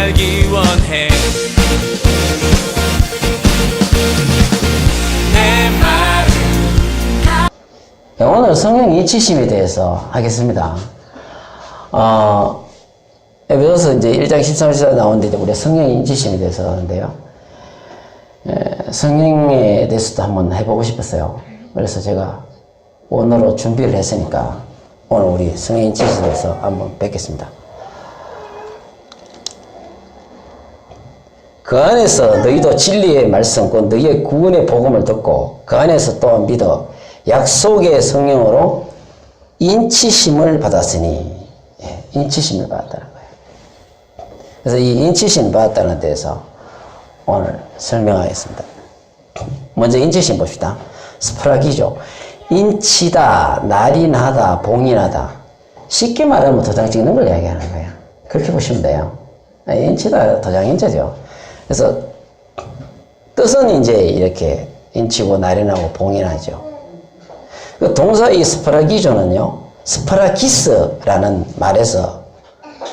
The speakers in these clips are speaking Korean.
살기 원해. 내 말은 오늘 성령 인치심에 대해서 하겠습니다. 에베소서 이제 1장 13절에 나오는데 이제 우리 성령 인치심에 대해서 하는데요. 성령에 대해서도 한번 해보고 싶었어요. 그래서 제가 오늘로 준비를 했으니까 오늘 우리 성령 인치심에 대해서 한번 뵙겠습니다. 그 안에서 너희도 진리의 말씀, 곧 너희의 구원의 복음을 듣고 그 안에서 또한 믿어 약속의 성령으로 인치심을 받았으니, 인치심을 받았다는 거예요. 그래서 이 인치심 받았다는 데에서 오늘 설명하겠습니다. 먼저 인치심 봅시다. 스프라기죠. 인치다, 날인하다, 봉인하다. 쉽게 말하면 도장 찍는 걸 이야기하는 거예요. 그렇게 보시면 돼요. 인치다, 도장 인자죠. 그래서 뜻은 이제 이렇게 인치고 날인하고 봉인하죠. 그 동사 이 스프라기조는요, 스프라기스라는 말에서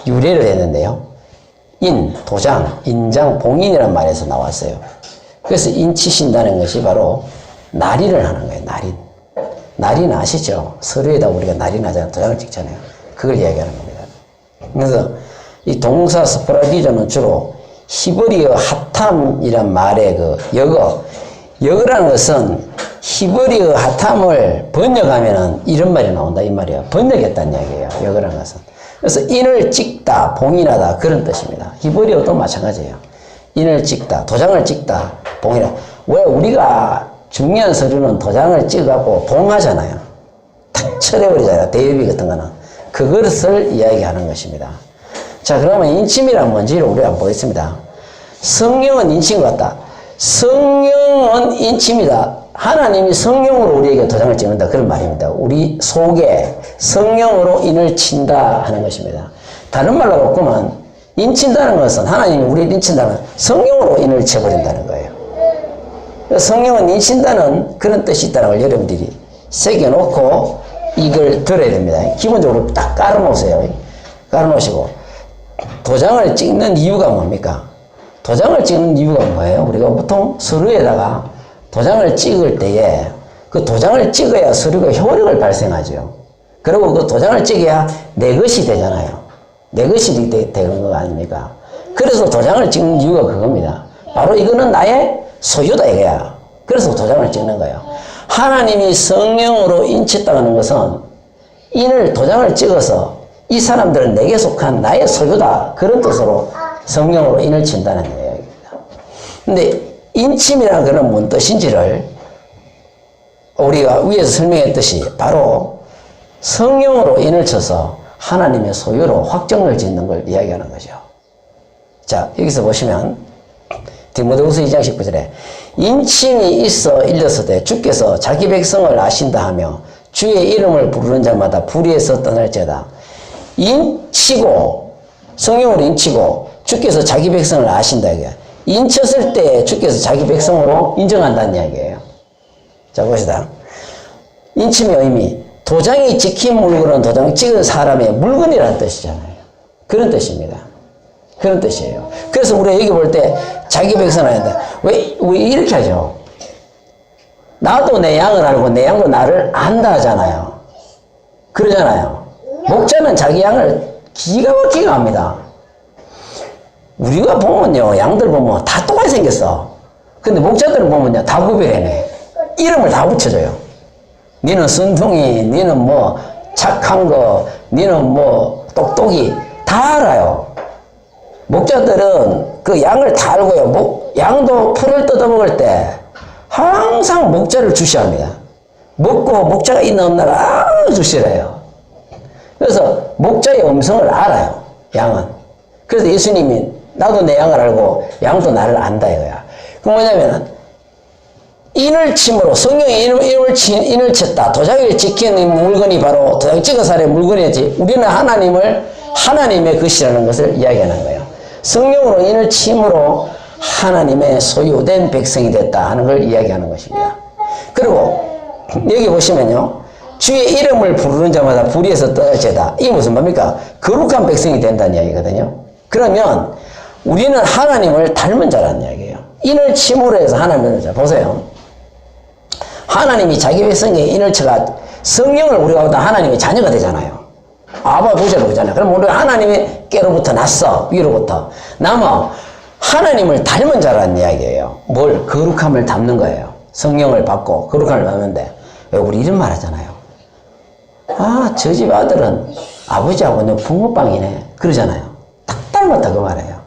유래를 했는데요. 도장, 인장, 봉인이라는 말에서 나왔어요. 그래서 인치신다는 것이 바로 날인을 하는 거예요, 날인. 날인 아시죠? 서류에다 우리가 날인하잖아요. 도장을 찍잖아요. 그걸 이야기하는 겁니다. 그래서 이 동사 스프라기조는 주로 히브리어 하탐이란 말의 그 역어라는 것은 히브리어 하탐을 번역하면은 이런 말이 나온다, 이 말이에요. 번역했다는 이야기예요, 역어라는 것은. 그래서 인을 찍다, 봉인하다, 그런 뜻입니다. 히브리어도 마찬가지예요. 인을 찍다, 도장을 찍다, 봉인하다. 왜 우리가 중요한 서류는 도장을 찍어갖고 봉하잖아요. 탁 쳐내버리잖아요. 대여비 같은 거는. 그것을 이야기하는 것입니다. 자, 그러면 인침이란 뭔지를 우리가 한번 보겠습니다. 성령은 인친 것 같다. 성령은 인침이다. 하나님이 성령으로 우리에게 도장을 찍는다. 그런 말입니다. 우리 속에 성령으로 인을 친다 하는 것입니다. 다른 말로 바꾸면 인친다는 것은 하나님이 우리를 인친다는 성령으로 인을 쳐버린다는 거예요. 성령은 인친다는 그런 뜻이 있다는 걸 여러분들이 새겨놓고 이걸 들어야 됩니다. 기본적으로 딱 깔아놓으세요. 깔아놓으시고 도장을 찍는 이유가 뭡니까? 도장을 찍는 이유가 뭐예요? 우리가 보통 서류에다가 도장을 찍을 때에 그 도장을 찍어야 서류가 효력을 발생하죠. 그리고 그 도장을 찍어야 내 것이 되잖아요. 내 것이 되는 거 아닙니까? 그래서 도장을 찍는 이유가 그겁니다. 바로 이거는 나의 소유다 이거야. 그래서 도장을 찍는 거예요. 하나님이 성령으로 인쳤다는 것은 인을 도장을 찍어서 이 사람들은 내게 속한 나의 소유다. 그런 뜻으로 성령으로 인을 친다는 이야기입니다. 근데 인침이라는 것은 뭔 뜻인지를 우리가 위에서 설명했듯이 바로 성령으로 인을 쳐서 하나님의 소유로 확정을 짓는 걸 이야기하는 거죠. 자, 여기서 보시면 디모데후서 2장 19절에 인침이 있어 일렀으되 주께서 자기 백성을 아신다 하며 주의 이름을 부르는 자마다 불의에서 떠날지어다. 인치고 성령으로 인치고 주께서 자기 백성을 아신다 이게. 인쳤을 때 주께서 자기 백성으로 인정한다는 이야기예요. 자, 봅시다. 인침의 의미, 도장이 찍힌 물건은 도장 찍은 사람의 물건이라는 뜻이잖아요. 그런 뜻입니다. 그런 뜻이에요. 그래서 우리가 여기 볼 때 자기 백성을 한다. 왜 이렇게 하죠? 나도 내 양을 알고 내 양도 나를 안다 하잖아요. 그러잖아요. 목자는 자기 양을 기가 막히게 합니다. 우리가 보면요, 양들 보면 다 똑같이 생겼어. 근데 목자들을 보면요, 다 구별해내. 이름을 다 붙여줘요. 니는 순둥이, 니는 뭐 착한 거, 니는 뭐 똑똑이, 다 알아요. 목자들은 그 양을 다 알고요. 양도 풀을 뜯어먹을 때 항상 목자를 주시합니다. 먹고 목자가 있나 없나를 아주 싫어해요. 그래서 목자의 음성을 알아요, 양은. 그래서 예수님이 나도 내 양을 알고 양도 나를 안다 이거야. 그 뭐냐면 인을 침으로 성령의 인을 쳤다. 도장을 찍힌 물건이 바로 도장 찍어서 하는 물건이지. 우리는 하나님의 것이라는 것을 이야기하는 거예요. 성령으로 인을 침으로 하나님의 소유된 백성이 됐다 하는 걸 이야기하는 것입니다. 그리고 여기 보시면요, 주의 이름을 부르는 자마다 불의에서 떠날지어다. 이게 무슨 말입니까? 거룩한 백성이 된다는 이야기거든요. 그러면 우리는 하나님을 닮은 자라는 이야기예요. 인을침으로 해서 하나님을 닮은 자. 보세요. 하나님이 자기 백성의 인을쳐가 성령을 우리가 보다 하나님의 자녀가 되잖아요. 아바 보시라고 그러잖아요. 그럼 우리가 하나님의 깨로부터 났어. 위로부터. 남아 하나님을 닮은 자라는 이야기예요. 뭘? 거룩함을 담는 거예요. 성령을 받고 거룩함을 담는데 왜 우리 이런 말 하잖아요. 아, 저 집 아들은 아버지하고 너 붕어빵이네. 그러잖아요. 딱 닮았다 그 말이에요.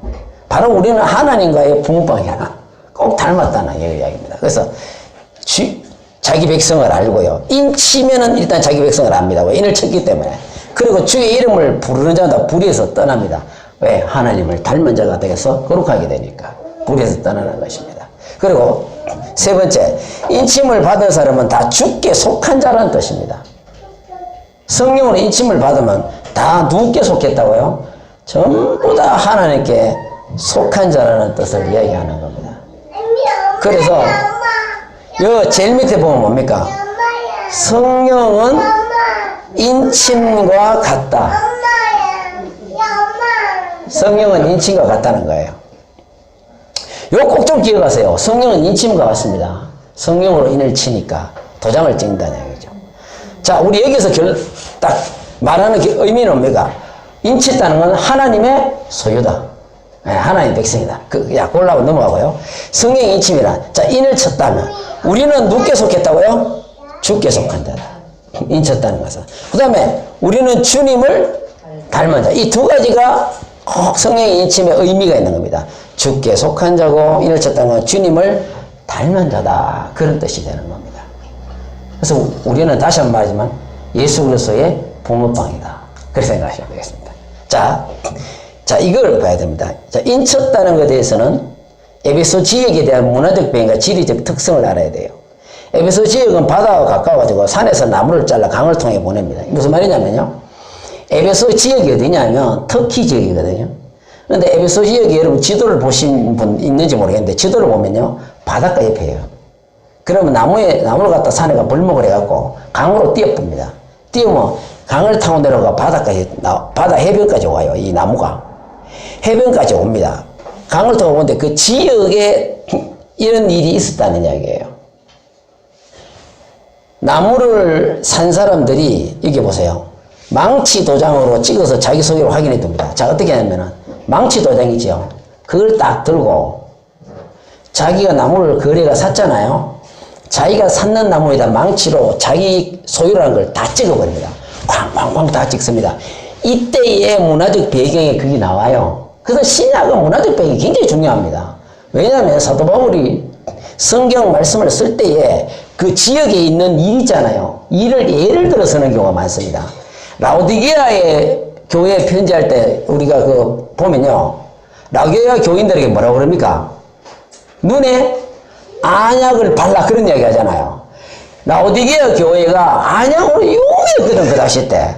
바로 우리는 하나님과의 붕어빵이야. 꼭 닮았다는 이야기입니다. 그래서 자기 백성을 알고요. 인치면은 일단 자기 백성을 압니다. 왜? 인을 쳤기 때문에. 그리고 주의 이름을 부르는 자마다 불의에서 떠납니다. 왜? 하나님을 닮은 자가 되어서 거룩하게 되니까. 불의에서 떠나는 것입니다. 그리고 세 번째, 인침을 받은 사람은 다 주께 속한 자라는 뜻입니다. 성령으로 인침을 받으면 다 누구께 속했다고요? 전부 다 하나님께 속한 자라는 뜻을 이야기하는 겁니다. 그래서 여 제일 밑에 보면 뭡니까? 성령은 인침과 같다. 성령은 인침과 같다는 거예요. 이거 꼭 좀 기억하세요. 성령은 인침과 같습니다. 성령으로 인을 치니까 도장을 찍는다는 얘기죠. 자, 우리 여기서 딱 말하는 의미는 뭡니까? 인쳤다는 건 하나님의 소유다. 하나님의 백성이다. 골라고 넘어가고요. 성령 인침이란, 자, 인을 쳤다면 우리는 누구께 속했다고요? 주께 속한 자다. 인쳤다는 것은. 그 다음에 우리는 주님을 닮은 자. 이 두 가지가 꼭 성령의 인침의 의미가 있는 겁니다. 주께 속한 자고 인을 쳤다는 건 주님을 닮은 자다. 그런 뜻이 되는 겁니다. 그래서 우리는 다시 한번 말하지만 예수 그리스도의 붕어빵이다. 그렇게 생각하시면 되겠습니다. 자, 이걸 봐야 됩니다. 자, 인쳤다는 것에 대해서는 에베소 지역에 대한 문화적 배경과 지리적 특성을 알아야 돼요. 에베소 지역은 바다와 가까워가지고 산에서 나무를 잘라 강을 통해 보냅니다. 무슨 말이냐면요. 에베소 지역이 어디냐면 터키 지역이거든요. 그런데 에베소 지역에 여러분 지도를 보신 분 있는지 모르겠는데 지도를 보면요. 바닷가 옆에요. 그러면 나무를 갖다 산에가 벌목을 해갖고 강으로 띄어봅니다. 띄우면 강을 타고 내려가 바다 해변까지 와요. 이 나무가. 해변까지 옵니다. 강을 타고 오는데 그 지역에 이런 일이 있었다는 이야기예요. 나무를 산 사람들이 여기 보세요. 망치 도장으로 찍어서 자기소개를 확인해 둡니다. 자, 어떻게 하냐면은 망치 도장이죠. 그걸 딱 들고 자기가 나무를 거래가 샀잖아요. 자기가 샀는 나무에다 망치로 자기 소유라는 걸 다 찍어버립니다. 쾅쾅쾅 다 찍습니다. 이때의 문화적 배경에 그게 나와요. 그래서 신약은 문화적 배경이 굉장히 중요합니다. 왜냐하면 사도 바울이 성경 말씀을 쓸 때에 그 지역에 있는 일 있잖아요. 일을 예를 들어 쓰는 경우가 많습니다. 라오디게아의 교회에 편지할 때 우리가 보면요. 라오디게아 교인들에게 뭐라고 그럽니까? 눈에 안약을 발라 그런 이야기 하잖아요. 라오디게아 교회가 안약으로 유명했거든 그 당시 때.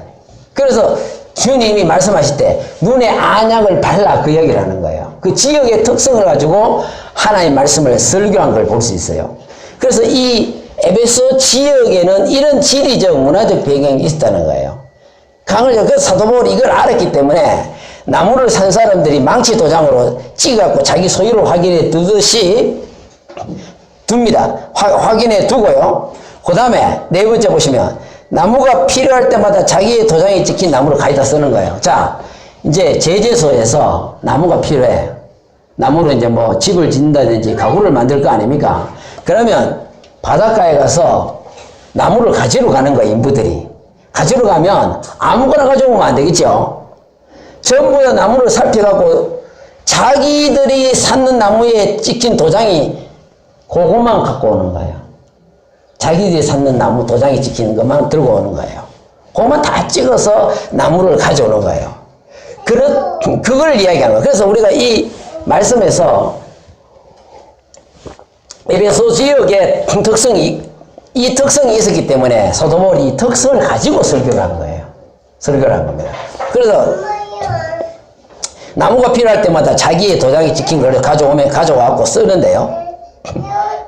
그래서 주님이 말씀하실 때 눈에 안약을 발라 그 얘기를 하는 거예요. 그 지역의 특성을 가지고 하나님 말씀을 설교한 걸 볼 수 있어요. 그래서 이 에베소 지역에는 이런 지리적 문화적 배경이 있었다는 거예요. 그 사도 바울이 이걸 알았기 때문에 나무를 산 사람들이 망치 도장으로 찍어갖고 자기 소유로 확인해 두듯이 둡니다. 확인해 두고요. 그 다음에 네 번째 보시면 나무가 필요할 때마다 자기의 도장이 찍힌 나무를 가져다 쓰는 거예요. 자, 이제 제재소에서 나무가 필요해. 나무로 이제 뭐 집을 짓는다든지 가구를 만들 거 아닙니까? 그러면 바닷가에 가서 나무를 가지러 가는 거예요, 인부들이. 가지러 가면 아무거나 가져오면 안 되겠죠? 전부 다 나무를 살펴갖고 자기들이 샀는 나무에 찍힌 도장이 그것만 갖고 오는 거예요. 자기들이 샀는 나무 도장이 찍히는 것만 들고 오는 거예요. 그것만 다 찍어서 나무를 가져오는 거예요. 그걸 이야기하는 거예요. 그래서 우리가 이 말씀에서 에베소 지역의 이 특성이 있었기 때문에 사도 바울이 이 특성을 가지고 설교를 한 거예요. 설교를 한 겁니다. 그래서 나무가 필요할 때마다 자기의 도장이 찍힌 걸 가져와서 쓰는데요.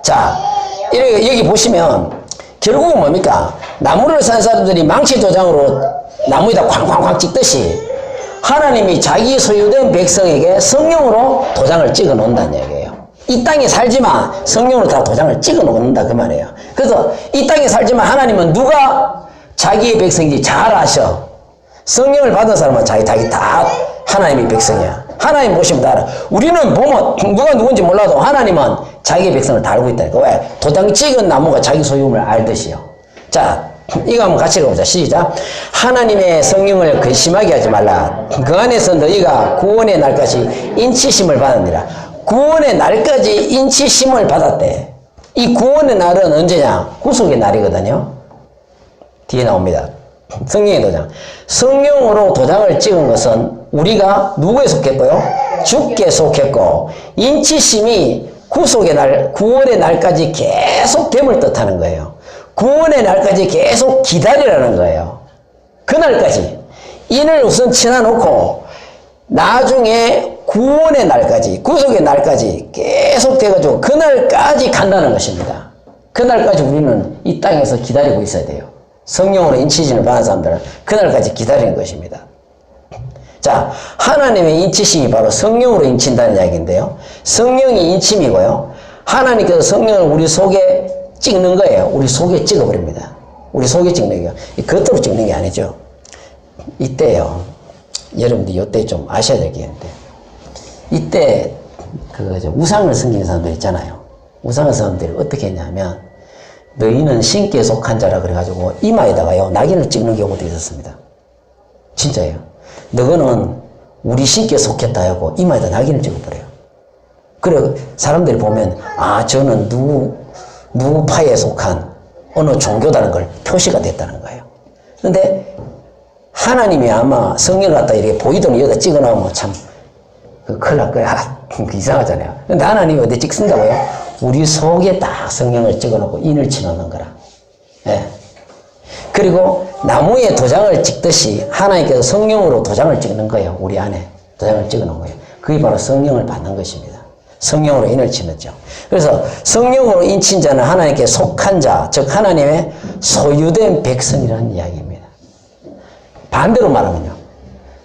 자, 여기 보시면 결국은 뭡니까? 나무를 산 사람들이 망치 도장으로 나무에다 쾅쾅쾅 찍듯이 하나님이 자기 소유된 백성에게 성령으로 도장을 찍어 놓는다는 얘기예요. 이 땅에 살지만 성령으로 다 도장을 찍어 놓는다 그 말이에요. 그래서 이 땅에 살지만 하나님은 누가 자기의 백성인지 잘 아셔. 성령을 받은 사람은 자기 다 하나님의 백성이야. 하나님 보시면 다 알아. 우리는 보면 누가 누군지 몰라도 하나님은 자기의 백성을 다 알고 있다니까. 왜? 도장 찍은 나무가 자기 소유임을 알듯이요. 자, 이거 한번 같이 읽어보자. 시작. 하나님의 성령을 근심하게 하지 말라. 그 안에서 너희가 구원의 날까지 인치심을 받느니라. 구원의 날까지 인치심을 받았대. 이 구원의 날은 언제냐? 구속의 날이거든요. 뒤에 나옵니다. 성령의 도장. 성령으로 도장을 찍은 것은 우리가 누구에 속했고요? 주께 속했고, 인치심이 구속의 날, 구원의 날까지 계속 됨을 뜻하는 거예요. 구원의 날까지 계속 기다리라는 거예요. 그날까지. 인을 우선 치러놓고 나중에 구원의 날까지, 구속의 날까지 계속 돼가지고 그날까지 간다는 것입니다. 그날까지 우리는 이 땅에서 기다리고 있어야 돼요. 성령으로 인치심을 받은 사람들은 그날까지 기다리는 것입니다. 자, 하나님의 인치심이 바로 성령으로 인친다는 이야기인데요. 성령이 인침이고요. 하나님께서 성령을 우리 속에 찍는 거예요. 우리 속에 찍어버립니다. 우리 속에 찍는 거예요. 겉으로 찍는 게 아니죠. 이때요. 여러분들 이때 좀 아셔야 될 게 있는데, 이때 우상을 섬기는 사람들 있잖아요. 우상을 사람들이 어떻게 했냐면, 너희는 신께 속한 자라 그래가지고 이마에다가요 낙인을 찍는 경우도 있었습니다. 진짜예요. 너는 우리 신께 속했다 하고 이마에다 낙인을 찍어버려요. 그래 사람들이 보면 저는 누구 파에 속한 어느 종교다는 걸 표시가 됐다는 거예요. 그런데 하나님이 아마 성령을 갖다 이렇게 보이더니 여기다 찍어놓으면 참 큰일 날 거야. 이상하잖아요. 근데 하나님이 어디 찍습니다고요? 우리 속에 딱 성령을 찍어놓고 인을 치놓는 거라. 예. 그리고 나무에 도장을 찍듯이 하나님께서 성령으로 도장을 찍는 거예요. 우리 안에 도장을 찍어놓은 거예요. 그게 바로 성령을 받는 것입니다. 성령으로 인을 치는죠. 그래서 성령으로 인친 자는 하나님께 속한 자, 즉 하나님의 소유된 백성이라는 이야기입니다. 반대로 말하면요.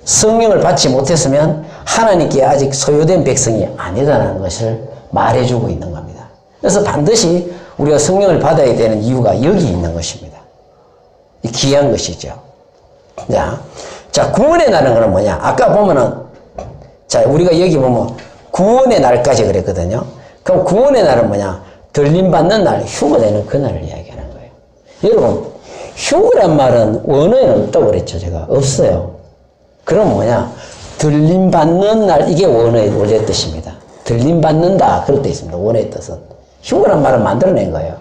성령을 받지 못했으면 하나님께 아직 소유된 백성이 아니라는 것을 말해주고 있는 겁니다. 그래서 반드시 우리가 성령을 받아야 되는 이유가 여기 있는 것입니다. 귀한 것이죠. 자, 구원의 날은 그럼 뭐냐? 아까 보면은, 자, 우리가 여기 보면 구원의 날까지 그랬거든요. 그럼 구원의 날은 뭐냐? 들림받는 날, 휴거되는 그날을 이야기하는 거예요. 여러분, 휴거란 말은 원어에는 없다고 그랬죠, 제가. 없어요. 그럼 뭐냐? 들림받는 날, 이게 원어의 원래 뜻입니다. 들림받는다. 그렇게 되어 있습니다. 원어의 뜻은. 휴거란 말을 만들어낸 거예요.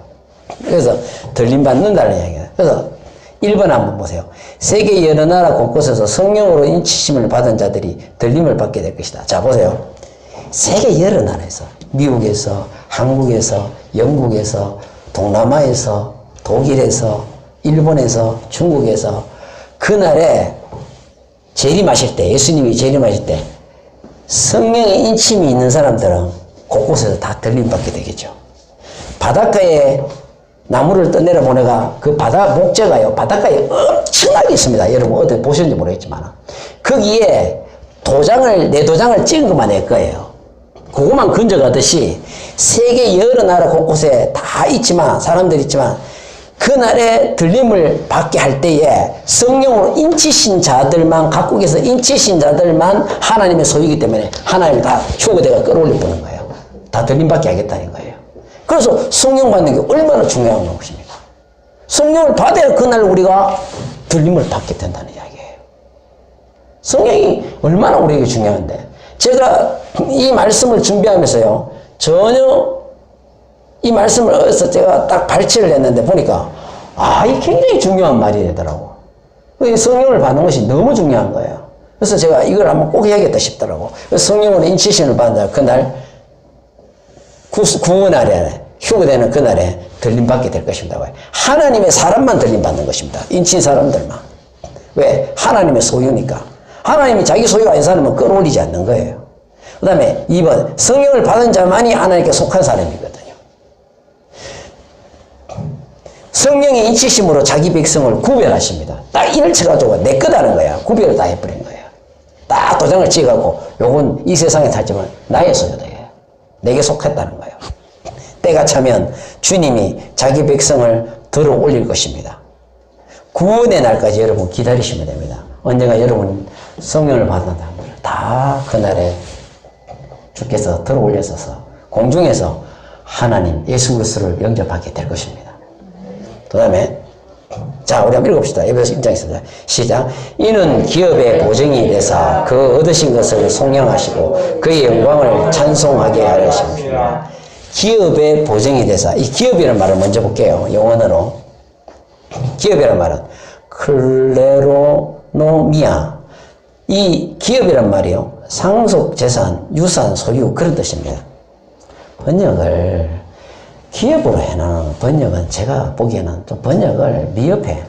그래서 들림받는다는 이야기예요. 그래서 1번 한번 보세요. 세계 여러 나라 곳곳에서 성령으로 인치심을 받은 자들이 들림을 받게 될 것이다. 자, 보세요. 세계 여러 나라에서, 미국에서, 한국에서, 영국에서, 동남아에서, 독일에서, 일본에서, 중국에서, 그날에 재림하실 때, 예수님이 재림하실 때, 성령의 인침이 있는 사람들은 곳곳에서 다 들림받게 되겠죠. 바닷가에 나무를 떠내려 보내가 그 바다 목재가요, 바닷가에 엄청나게 있습니다. 여러분 어디 보셨는지 모르겠지만. 거기에 내 도장을 찍은 것만 낼 거예요. 그것만 건져가듯이 세계 여러 나라 곳곳에 다 있지만, 사람들이 있지만, 그날에 들림을 받게 할 때에 성령으로 인치신 자들만, 각국에서 인치신 자들만 하나님의 소유이기 때문에 하나님이 다 휴거대가 끌어올려 보는 거예요. 다 들림받게 하겠다는 거예요. 그래서 성령 받는 게 얼마나 중요한 것입니까? 성령을 받아야 그날 우리가 들림을 받게 된다는 이야기예요. 성령이 얼마나 우리에게 중요한데, 제가 이 말씀을 준비하면서요, 전혀 이 말씀을 어디서 제가 딱 발췌를 했는데 보니까 이게 굉장히 중요한 말이 되더라고. 성령을 받는 것이 너무 중요한 거예요. 그래서 제가 이걸 한번 꼭 해야겠다 싶더라고. 성령으로 인치심을 받는 그날, 구원날에, 휴거되는 그날에 들림받게 될 것입니다. 왜? 하나님의 사람만 들림받는 것입니다. 인친 사람들만. 왜? 하나님의 소유니까. 하나님이 자기 소유가 아닌 사람은 끌어올리지 않는 거예요. 그 다음에 2번, 성령을 받은 자만이 하나님께 속한 사람이거든요. 성령의 인치심으로 자기 백성을 구별하십니다. 딱 이를 쳐가지고 내 거다는 거야. 구별을 다 해버린 거예요. 딱 도장을 찍어갖고 요건 이 세상에 살지만 나의 소유다. 내게 속했다는 거예요. 때가 차면 주님이 자기 백성을 들어 올릴 것입니다. 구원의 날까지 여러분 기다리시면 됩니다. 언젠가 여러분 성령을 받는다는 걸 다 그날에 주께서 들어 올려서서 공중에서 하나님 예수 그리스도를 영접하게 될 것입니다. 그 다음에 자 우리 한번 읽읍시다. 에베소 1장 있습니다. 시작. 이는 기업의 보증이 되사 그 얻으신 것을 송영하시고 그의 영광을 찬송하게 하려십니다. 기업의 보증이 되사, 이 기업이라는 말을 먼저 볼게요. 영원어로. 기업이라는 말은 클레로노미아. 이 기업이란 말이요, 상속 재산, 유산, 소유, 그런 뜻입니다. 번역을 기업으로 해놓은 번역은 제가 보기에는 좀 번역을 미흡해.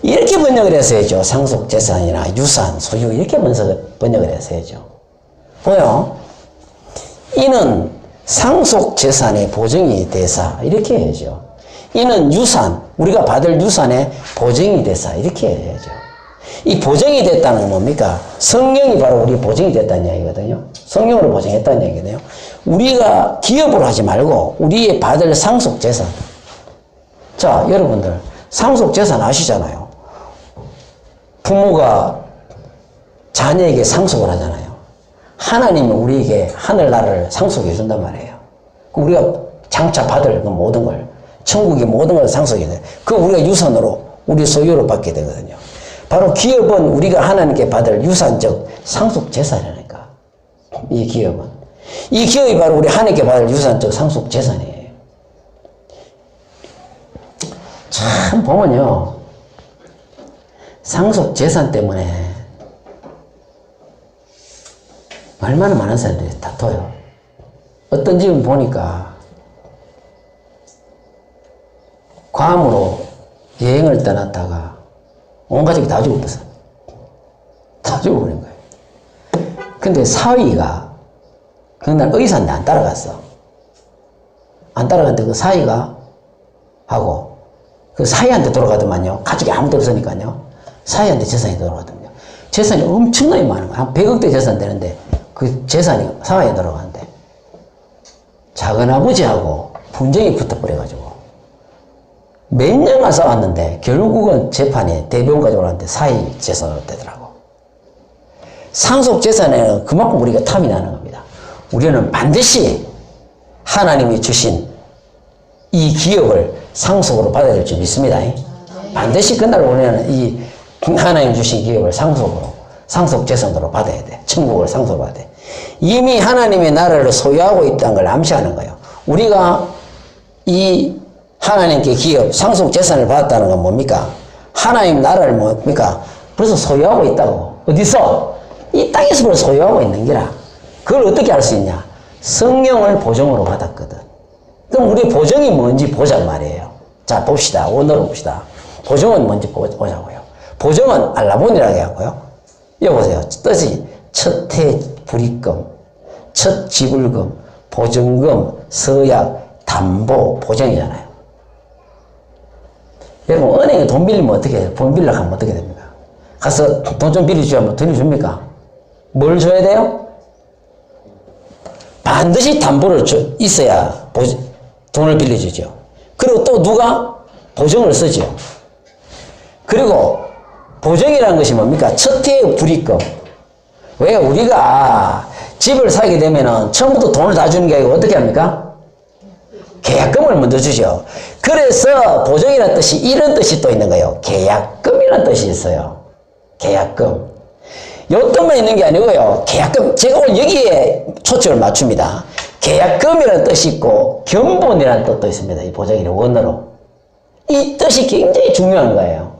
이렇게 번역을 해서 해야죠. 상속 재산이나 유산, 소유, 이렇게 번역을 해서 해야죠. 뭐요? 이는 상속 재산의 보증이 되사, 이렇게 해야죠. 이는 유산, 우리가 받을 유산의 보증이 되사, 이렇게 해야죠. 이 보증이 됐다는 건 뭡니까? 성령이 바로 우리 보증이 됐다는 이야기거든요. 성령으로 보증했다는 얘기거든요. 우리가 기업으로 하지 말고 우리의 받을 상속 재산. 자, 여러분들 상속 재산 아시잖아요. 부모가 자녀에게 상속을 하잖아요. 하나님은 우리에게 하늘나라를 상속해 준단 말이에요. 우리가 장차 받을 그 모든 걸, 천국의 모든 걸 상속해 돼요. 그 우리가 유산으로, 우리 소유로 받게 되거든요. 바로 기업은 우리가 하나님께 받을 유산적 상속 재산이라니까. 이 기업은. 이 기업이 바로 우리 하나님께 받을 유산적 상속 재산이에요. 참 보면요, 상속 재산 때문에 얼마나 많은 사람들이 다퉈요. 어떤 집은 보니까 괌으로 여행을 떠났다가 온 가족이 다 죽었어. 다 죽어버린 거예요. 근데 사위가 그날 의사인데 안 따라갔어. 안 따라갔는데 그 사위가 하고 그 사위한테 돌아가더만요. 가족이 아무도 없으니까요. 사위한테 재산이 돌아가더만요. 재산이 엄청나게 많은 거야. 한 100억대 재산 되는데 그 재산이 사위에 돌아가는데 작은아버지하고 분쟁이 붙어버려가지고 몇 년간 싸웠는데 결국은 재판에 대법원 가지고 왔는데 사위 재산으로 되더라고. 상속 재산에는 그만큼 우리가 탐이 나는 겁니다. 우리는 반드시 하나님이 주신 이 기업을 상속으로 받아야 될 줄 믿습니다. 반드시 그날 우리는 이 하나님 주신 기업을 상속으로, 상속 재산으로 받아야 돼. 천국을 상속으로 받아야 돼. 이미 하나님의 나라를 소유하고 있다는 걸 암시하는 거예요. 우리가 이 하나님께 기업, 상속 재산을 받았다는 건 뭡니까? 하나님 나라를 뭡니까? 벌써 소유하고 있다고. 어디서? 이 땅에서 벌써 소유하고 있는 기라. 그걸 어떻게 알 수 있냐? 성령을 보증으로 받았거든. 그럼 우리 보증이 뭔지 보자는 말이에요. 자, 봅시다. 오늘은 봅시다. 보증은 뭔지 보자고요. 보증은 알라본이라고 해갖고요. 여기 보세요. 뜻이 첫해 불입금, 첫 지불금, 보증금, 서약, 담보, 보증이잖아요. 여러분, 은행에 돈 빌리면 어떻게 해요? 돈 빌리려고 하면 어떻게 됩니까? 가서 돈 좀 빌려주면 돈을 줍니까? 뭘 줘야 돼요? 반드시 담보를 있어야 돈을 빌려주죠. 그리고 또 누가? 보증을 쓰죠. 그리고 보증이라는 것이 뭡니까? 첫해의 불입금. 왜 우리가 집을 사게 되면은 처음부터 돈을 다 주는 게 아니고 어떻게 합니까? 계약금을 먼저 주죠. 그래서 보증이라는 뜻이 이런 뜻이 또 있는 거예요. 계약금이라는 뜻이 있어요. 계약금. 요 뜻만 있는 게 아니고요. 계약금. 제가 오늘 여기에 초점을 맞춥니다. 계약금이라는 뜻이 있고 견본이라는 뜻도 있습니다. 이 보증이 원어로. 이 뜻이 굉장히 중요한 거예요.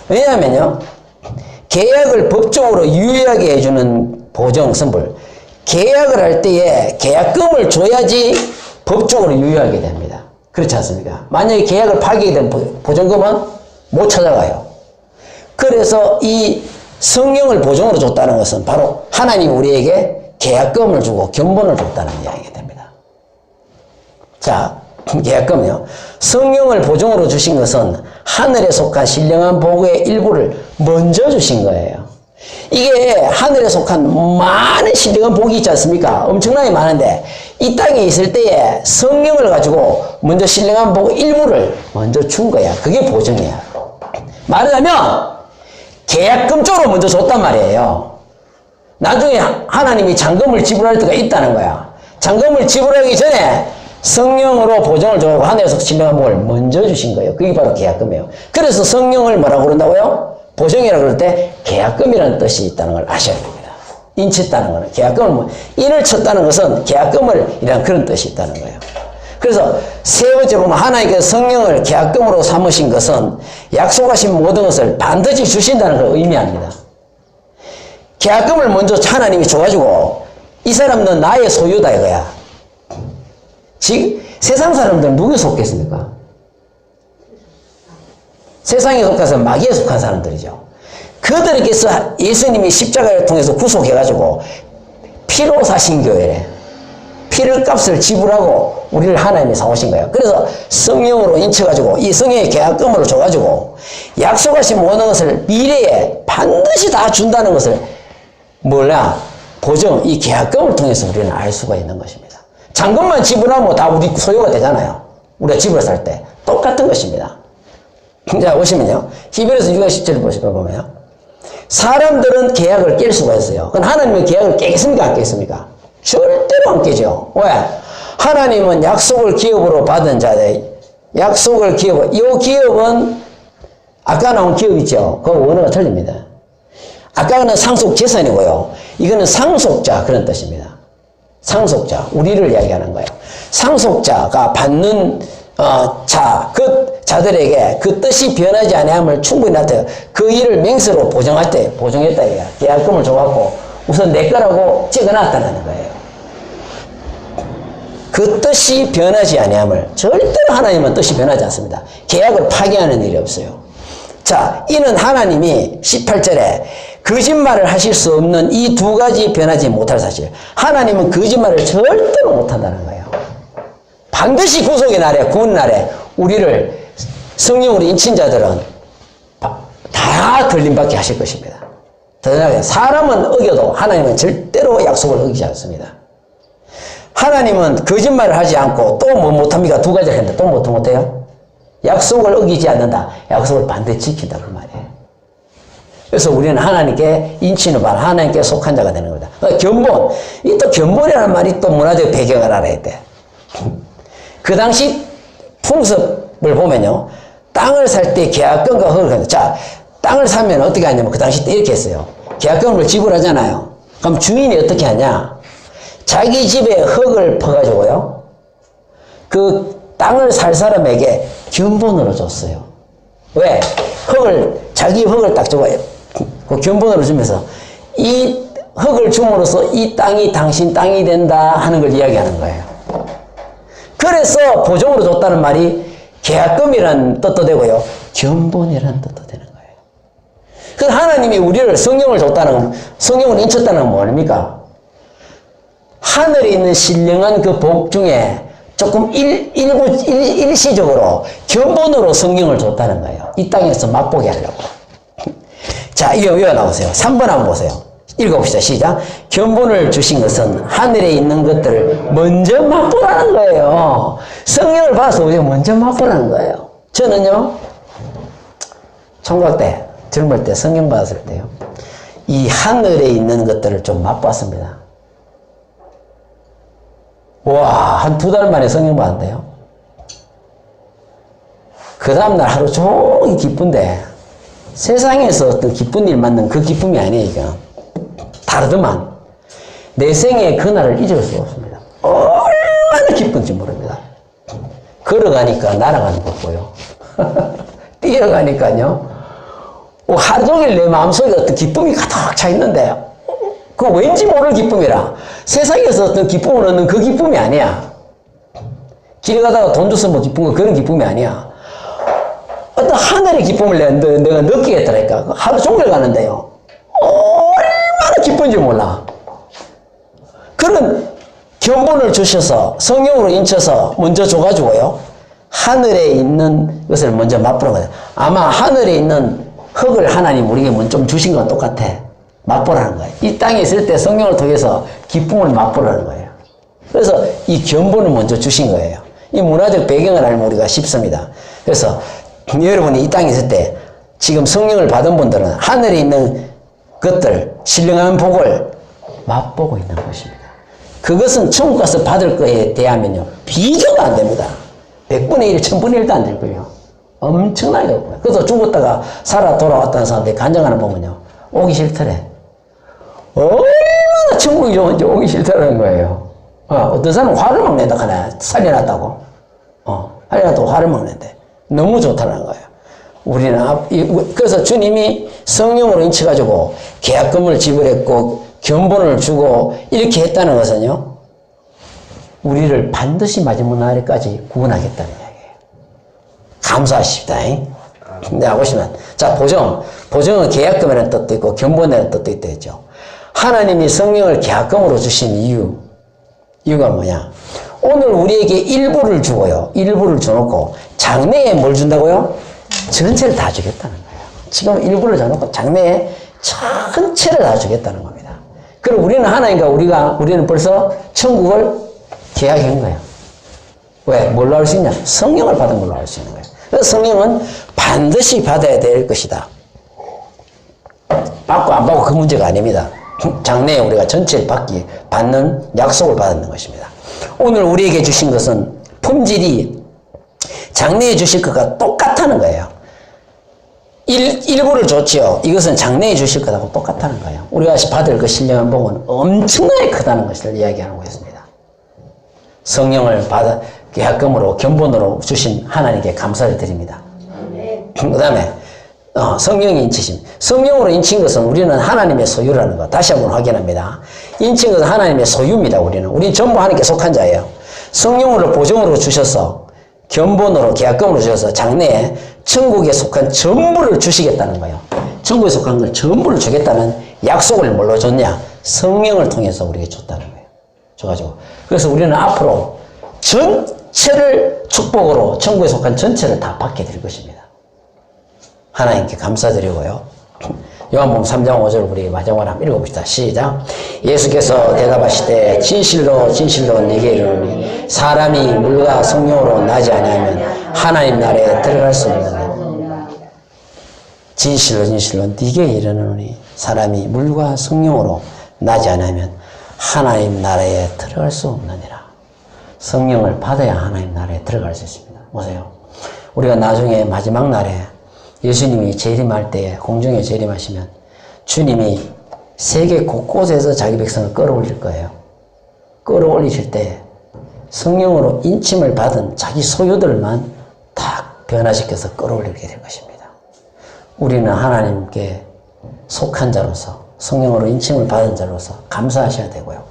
왜냐하면요, 계약을 법적으로 유효하게 해주는 보증 선불. 계약을 할 때에 계약금을 줘야지 법적으로 유효하게 됩니다. 그렇지 않습니까? 만약에 계약을 파기게 되면 보증금은 못 찾아가요. 그래서 이 성령을 보증으로 줬다는 것은 바로 하나님이 우리에게 계약금을 주고 견본을 줬다는 이야기가 됩니다. 자, 계약금이요. 성령을 보증으로 주신 것은 하늘에 속한 신령한 복의 일부를 먼저 주신 거예요. 이게 하늘에 속한 많은 신령한 복이 있지 않습니까? 엄청나게 많은데 이 땅에 있을 때에 성령을 가지고 먼저 신령한 복 일부를 먼저 준 거야. 그게 보증이야. 말하자면 계약금 쪽으로 먼저 줬단 말이에요. 나중에 하나님이 잔금을 지불할 때가 있다는 거야. 잔금을 지불하기 전에 성령으로 보증을 주고 하늘에서 신령한 복을 먼저 주신 거예요. 그게 바로 계약금이에요. 그래서 성령을 뭐라고 그런다고요? 보증이라고 그럴 때 계약금이라는 뜻이 있다는 걸 아셔야 됩니다. 인쳤다는 거는 계약금을 인을 쳤다는 것은 계약금을 이란 그런 뜻이 있다는 거예요. 그래서 세 번째 보면 하나님께서 성령을 계약금으로 삼으신 것은 약속하신 모든 것을 반드시 주신다는 걸 의미합니다. 계약금을 먼저 하나님이 줘가지고 이 사람은 나의 소유다 이거야. 지금 세상 사람들은 누구에 속겠습니까? 세상에 속해서 마귀에 속한 사람들이죠. 그들에게서 예수님이 십자가를 통해서 구속해가지고 피로 사신 교회래. 피를 값을 지불하고 우리를 하나님이 사오신 거예요. 그래서 성령으로 인쳐가지고 이 성령의 계약금으로 줘가지고 약속하신 모든 것을 미래에 반드시 다 준다는 것을 보증, 이 계약금을 통해서 우리는 알 수가 있는 것입니다. 잔금만 지불하면 다 우리 소유가 되잖아요. 우리가 집을 살 때 똑같은 것입니다. 자, 보시면요. 히브리서 6장 10절을 보면요. 사람들은 계약을 깰 수가 있어요. 그럼 하나님은 계약을 깨겠습니까? 안 깨겠습니까? 절대로 안 깨죠. 왜? 하나님은 약속을 기업으로 받은 자들, 약속을 기업, 이 기업은 아까 나온 기업 있죠? 그 원어가 틀립니다. 아까는 상속 재산이고요. 이거는 상속자 그런 뜻입니다. 상속자, 우리를 이야기하는 거예요. 상속자가 받는 그 자들에게 그 뜻이 변하지 아니함을 충분히 나타내요. 그 일을 맹세로 보정할 때 보정했다 이거야. 계약금을 줘갖고 우선 내 거라고 찍어놨다는 거예요. 그 뜻이 변하지 아니함을 절대로 하나님은 뜻이 변하지 않습니다. 계약을 파기하는 일이 없어요. 자, 이는 하나님이 18절에 거짓말을 하실 수 없는 이 두 가지 변하지 못할 사실. 하나님은 거짓말을 절대로 못한다는 거예요. 반드시 구속의 날에, 구원 날에 우리를 성령으로 인친 자들은 다 걸림받게 하실 것입니다. 더나아가 사람은 어겨도 하나님은 절대로 약속을 어기지 않습니다. 하나님은 거짓말을 하지 않고 또 뭐 못합니까? 두 가지를 했는데 또 뭐 못해요? 약속을 어기지 않는다. 약속을 반드시 지킨다 그 말이에요. 그래서 우리는 하나님께 인치는 바 하나님께 속한 자가 되는 겁니다. 견본, 이 또 견본이라는 말이 또 문화적 배경을 알아야 돼. 그 당시 풍습을 보면요, 땅을 살 때 계약금과 흙을 자, 땅을 사면 어떻게 하냐면 그 당시 때 이렇게 했어요. 계약금을 지불하잖아요. 그럼 주인이 어떻게 하냐? 자기 집에 흙을 퍼가지고요, 그 땅을 살 사람에게 견본으로 줬어요. 왜? 자기 흙을 딱 주고 그 견본으로 주면서 이 흙을 줌으로써 이 땅이 당신 땅이 된다 하는 걸 이야기하는 거예요. 그래서 보증으로 줬다는 말이 계약금이라는 뜻도 되고요, 견본이라는 뜻도 되는 거예요. 그래서 하나님이 우리를 성령을 줬다는, 성령을 인쳤다는 건 뭡니까? 하늘에 있는 신령한 그 복 중에 조금 일시적으로 견본으로 성령을 줬다는 거예요. 이 땅에서 맛보게 하려고. 자, 이거 나오세요. 3번 한번 보세요. 읽어봅시다. 시작. 견본을 주신 것은 하늘에 있는 것들을 먼저 맛보라는 거예요. 성령을 받아서 우리가 먼저 맛보라는 거예요. 저는요, 총각 때, 젊을 때, 성령 받았을 때요, 이 하늘에 있는 것들을 좀 맛봤습니다. 와, 한 2달 만에 성령 받았대요. 그 다음날 하루 종일 기쁜데, 세상에서 어떤 기쁜 일 만난 그 기쁨이 아니에요, 이거. 다르더만. 내 생에 그날을 잊을 수가 없습니다. 얼마나 기쁜지 모릅니다. 걸어가니까 날아가는 것 같고요. 뛰어가니까요, 하루 종일 내 마음속에 어떤 기쁨이 가득 차 있는데, 그 왠지 모를 기쁨이라. 세상에서 어떤 기쁨을 얻는 그 기쁨이 아니야. 길 가다가 돈 줘서 뭐 기쁜 거 그런 기쁨이 아니야. 어떤 하늘의 기쁨을 내가 느끼겠다니까. 하루 종일 가는데요, 얼마나 기쁜지 몰라. 그런 견본을 주셔서 성령으로 인쳐서 먼저 줘가지고요, 하늘에 있는 것을 먼저 맛보는 거예요. 아마 하늘에 있는 흙을 하나님 우리에게 먼저 좀 주신 건 똑같아. 맛보라는 거예요. 이 땅에 있을 때 성령을 통해서 기쁨을 맛보라는 거예요. 그래서 이 견본을 먼저 주신 거예요. 이 문화적 배경을 알면 우리가 쉽습니다. 그래서 여러분이 이 땅에 있을 때 지금 성령을 받은 분들은 하늘에 있는 것들, 신령한 복을 맛보고 있는 것입니다. 그것은 천국 가서 받을 거에 대하면요, 비교가 안 됩니다. 100분의 1, 1000분의 1도 안 될 거예요. 엄청나게 없고요. 그래서 죽었다가 살아 돌아왔다는 사람들이 간증 하나 보면요, 오기 싫더래. 얼마나 천국이 좋은지 오기 싫다는 거예요. 어떤 사람은 화를 막 낸다 하나 살려놨다고. 살려놨다고 화를 막 낸대. 너무 좋다는 거예요. 우리는 그래서 주님이 성령으로 인쳐가지고 계약금을 지불했고 견본을 주고 이렇게 했다는 것은요, 우리를 반드시 마지막 날에까지 구원하겠다는 이야기예요. 감사하십니다. 네, 보시면 자, 보정은 계약금이라는 뜻도 있고 견본이라는 뜻도 있다 했죠. 하나님이 성령을 계약금으로 주신 이유가 뭐냐? 오늘 우리에게 일부를 주고요, 일부를 줘놓고 장래에 뭘 준다고요? 전체를 다 주겠다는 거예요. 지금 일부를 줘놓고 장래에 전체를 다 주겠다는 겁니다. 그럼 우리는 하나님과 우리는 벌써 천국을 계약한 거예요. 왜? 뭘로 할 수 있냐? 성령을 받은 걸로 할 수 있는 거예요. 그래서 성령은 반드시 받아야 될 것이다. 받고 안 받고 그 문제가 아닙니다. 장래에 우리가 전체를 받는 약속을 받는 것입니다. 오늘 우리에게 주신 것은 품질이 장래에 주실 것과 똑같다는 거예요. 일부를 줬지요. 이것은 장래에 주실 것하고 똑같다는 거예요. 우리가 받을 그 신령한 복은 엄청나게 크다는 것을 이야기하고 있습니다. 성령을 받아 계약금으로 견본으로 주신 하나님께 감사를 드립니다. 그 다음에 성령이 인치심. 성령으로 인친 것은 우리는 하나님의 소유라는 것 다시 한번 확인합니다. 인친 것은 하나님의 소유입니다. 우리는 전부 하나님께 속한 자예요. 성령으로 보정으로 주셔서 견본으로 계약금으로 주셔서 장래에 천국에 속한 전부를 주시겠다는 거예요. 천국에 속한 걸 전부를 주겠다는 약속을 뭘로 줬냐? 성령을 통해서 우리에게 줬다는 거예요. 줘가지고 그래서 우리는 앞으로 전체를 축복으로 천국에 속한 전체를 다 받게 될 것입니다. 하나님께 감사드리고요. 요한복음 3장 5절 우리 마지막으로 한번 읽어봅시다. 시작. 예수께서 대답하시되 진실로 진실로 네게 이르노니 사람이 물과 성령으로 나지 아니하면 하나님 나라에 들어갈 수 없느니라. 진실로 진실로 네게 이르노니 사람이 물과 성령으로 나지 아니하면 하나님 나라에 들어갈 수 없느니라. 성령을 받아야 하나님 나라에 들어갈 수 있습니다. 보세요. 우리가 나중에 마지막 날에 예수님이 재림할 때 공중에 재림하시면 주님이 세계 곳곳에서 자기 백성을 끌어올릴 거예요. 끌어올리실 때 성령으로 인침을 받은 자기 소유들만 탁 변화시켜서 끌어올리게 될 것입니다. 우리는 하나님께 속한 자로서 성령으로 인침을 받은 자로서 감사하셔야 되고요.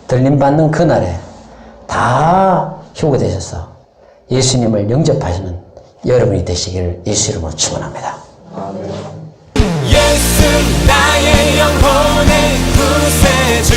들림받는 그날에 다 휴거되셔서 예수님을 영접하시는 여러분이 되시기를 예수 이름으로 축원합니다. 예수 나의 영혼의 구세주